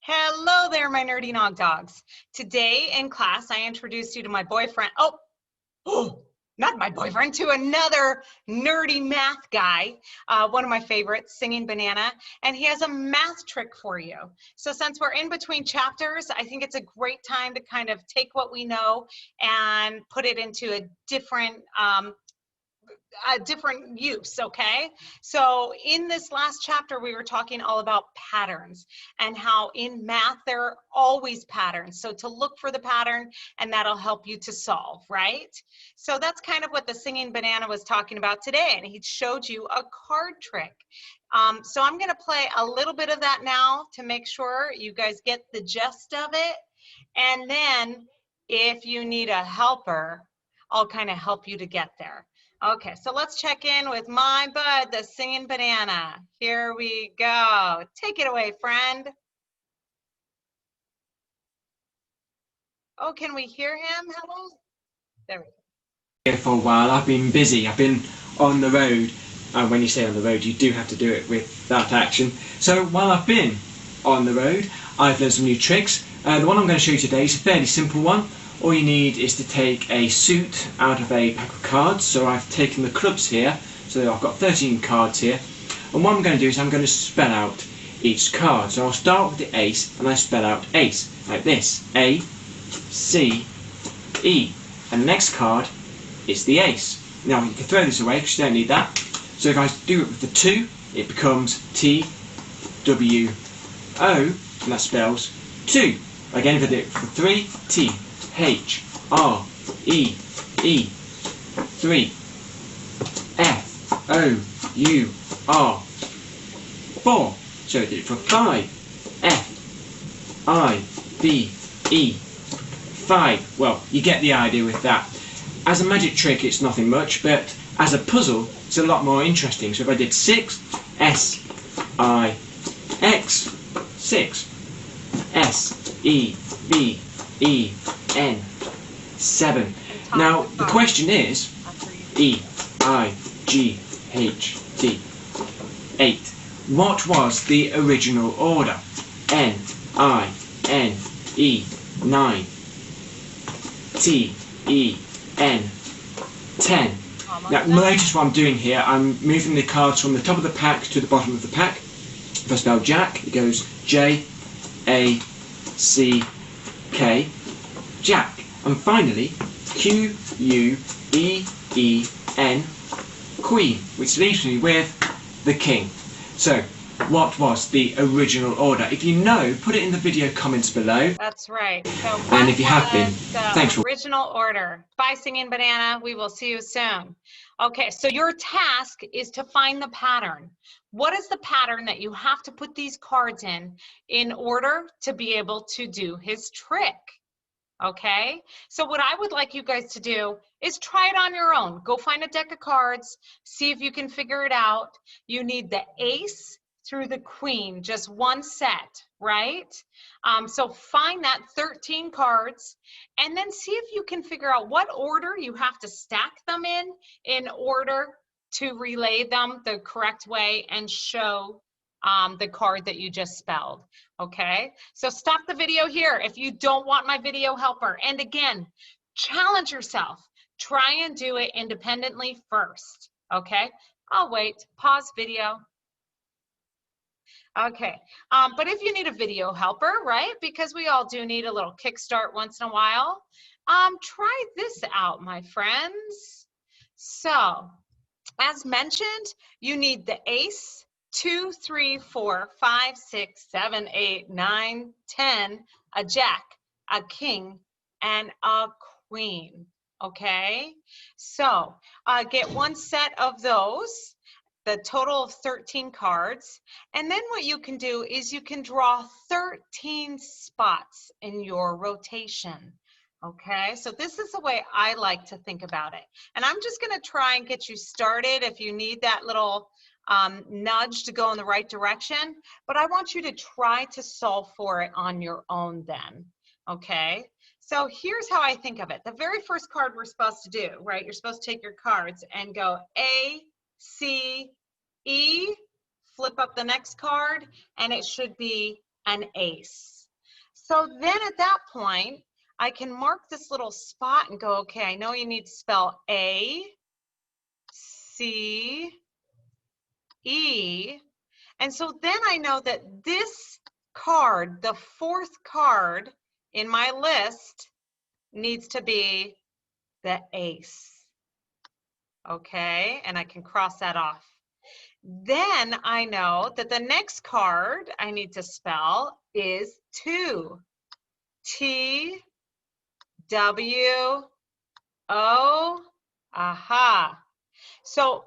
Hello there, my nerdy Nawg-Dawgs. Today in class, I introduced you to my boyfriend. Oh, not my boyfriend, to another nerdy math guy, one of my favorites, Singing Banana, and he has a math trick for you. So since we're in between chapters, I think it's a great time to kind of take what we know and put it into a different use, okay? So in this last chapter, we were talking all about patterns and how in math, there are always patterns. So to look for the pattern, and that'll help you to solve, right? So that's kind of what the Singing Banana was talking about today, and he showed you a card trick. So I'm gonna play a little bit of that now to make sure you guys get the gist of it. And then if you need a helper, I'll kind of help you to get there. Okay, so let's check in with my bud, the Singing Banana. Here we go. Take it away, friend. Oh, can we hear him? Hello? There we go. Here for a while. I've been busy. I've been on the road. And when you say on the road, you do have to do it with that action. So while I've been on the road, I've learned some new tricks. The one I'm going to show you today is a fairly simple one. All you need is to take a suit out of a pack of cards. So I've taken the clubs here. So I've got 13 cards here. And what I'm going to do is I'm going to spell out each card. So I'll start with the ace and I spell out ace like this. A, C, E. And the next card is the ace. Now you can throw this away because you don't need that. So if I do it with the 2, it becomes T, W, O, and that spells 2. Again, if I do it for 3, T, H, R, E, E, 3, F, O, U, R, 4. So I did it for 5, F, I, B, E, 5. Well, you get the idea with that. As a magic trick, it's nothing much, but as a puzzle, it's a lot more interesting. So if I did 6, S, I, X, 6, S, E, B, E, N, 7. Now, the question is, E, I, G, H, T, 8. What was the original order? N, I, N, E, 9, T, E, N, 10. Now, notice what I'm doing here. I'm moving the cards from the top of the pack to the bottom of the pack. If I spell Jack, it goes J, A, C, K, Jack. And finally, Q, U, E, E, N, Queen, which leaves me with the King. So, what was the original order? If you know, put it in the video comments below. That's right. So and if you have been, thanks for original order. Bye, Singing Banana. We will see you soon. Okay, so your task is to find the pattern. What is the pattern that you have to put these cards in order to be able to do his trick? Okay, so what I would like you guys to do is try it on your own. Go find a deck of cards, see if you can figure it out. You need the ace through the queen, just one set, right? So find that 13 cards and then see if you can figure out what order you have to stack them in order to relay them the correct way and show the card that you just spelled. Okay, so stop the video here if you don't want my video helper. And again, challenge yourself. Try and do it independently first. Okay, I'll wait. Pause video. Okay, but if you need a video helper, right, because we all do need a little kickstart once in a while, try this out, my friends. So, as mentioned, you need the ace, 2, 3, 4, 5, 6, 7, 8, 9, 10, a jack, a king, and a queen. Okay, so get one set of those, the total of 13 cards, and then what you can do is you can draw 13 spots in your rotation. Okay, so this is the way I like to think about it. And I'm just gonna try and get you started if you need that little nudge to go in the right direction, but I want you to try to solve for it on your own then, okay? So here's how I think of it. The very first card we're supposed to do, right? You're supposed to take your cards and go A, C, E, flip up the next card, and it should be an ace. So then at that point, I can mark this little spot and go, okay, I know you need to spell A, C, E. And so then I know that this card, the fourth card in my list, needs to be the ace. Okay, and I can cross that off. Then I know that the next card I need to spell is 2. T, W, O, aha. So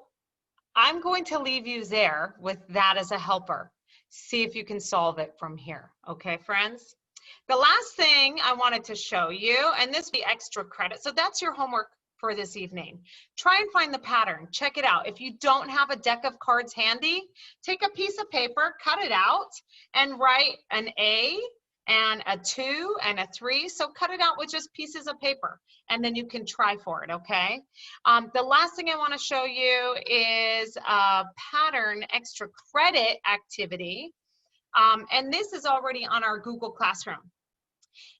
I'm going to leave you there with that as a helper. See if you can solve it from here. Okay, friends? The last thing I wanted to show you, and this will be extra credit. So that's your homework for this evening. Try and find the pattern. Check it out. If you don't have a deck of cards handy, take a piece of paper, cut it out, and write an A and a 2 and a 3. So cut it out with just pieces of paper, and then you can try for it, okay? The last thing I want to show you is a pattern extra credit activity. And this is already on our Google Classroom.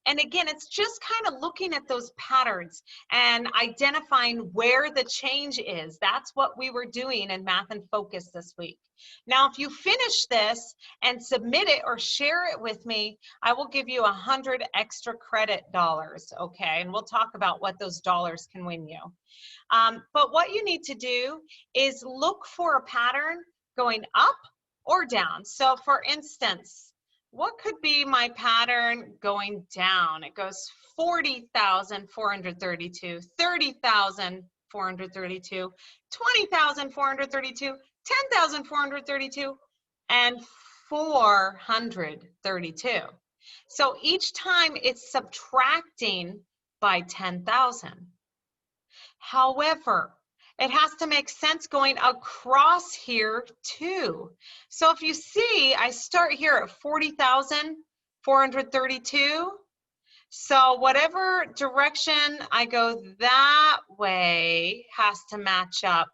And again, it's just kind of looking at those patterns and identifying where the change is. That's what we were doing in Math and Focus this week. Now, if you finish this and submit it or share it with me, I will give you 100 extra credit dollars, okay? And we'll talk about what those dollars can win you. But what you need to do is look for a pattern going up or down. So for instance, what could be my pattern going down? It goes 40,432, 30,432, 20,432, 10,432, and 432. So each time it's subtracting by 10,000. However, it has to make sense going across here too. So if you see, I start here at 40,432. So whatever direction I go that way has to match up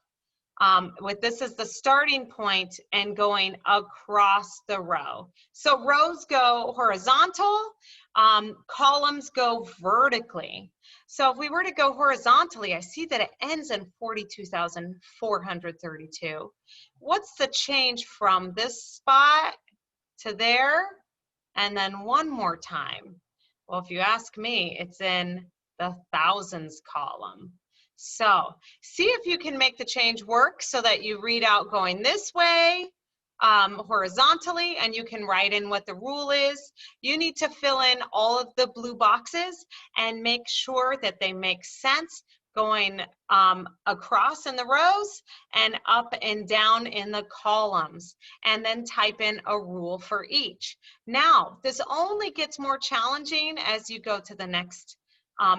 with this as the starting point and going across the row. So rows go horizontal, columns go vertically. So if we were to go horizontally, I see that it ends in 42,432. What's the change from this spot to there? And then one more time. Well, if you ask me, it's in the thousands column. So see if you can make the change work so that you read out going this way, horizontally, and you can write in what the rule is. You need to fill in all of the blue boxes and make sure that they make sense going across in the rows and up and down in the columns, and then type in a rule for each. Now, this only gets more challenging as you go to the next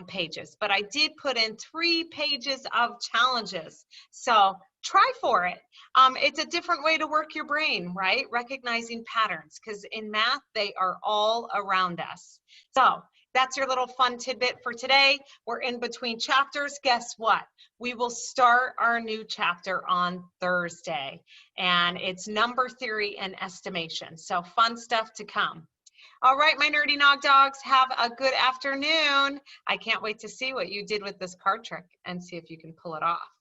pages, but I did put in 3 pages of challenges. So try for it. It's a different way to work your brain, right? Recognizing patterns, because in math, they are all around us. So that's your little fun tidbit for today. We're in between chapters. Guess what? We will start our new chapter on Thursday, and it's number theory and estimation. So fun stuff to come. All right, my nerdy Nawg-Dawgs, have a good afternoon. I can't wait to see what you did with this card trick and see if you can pull it off.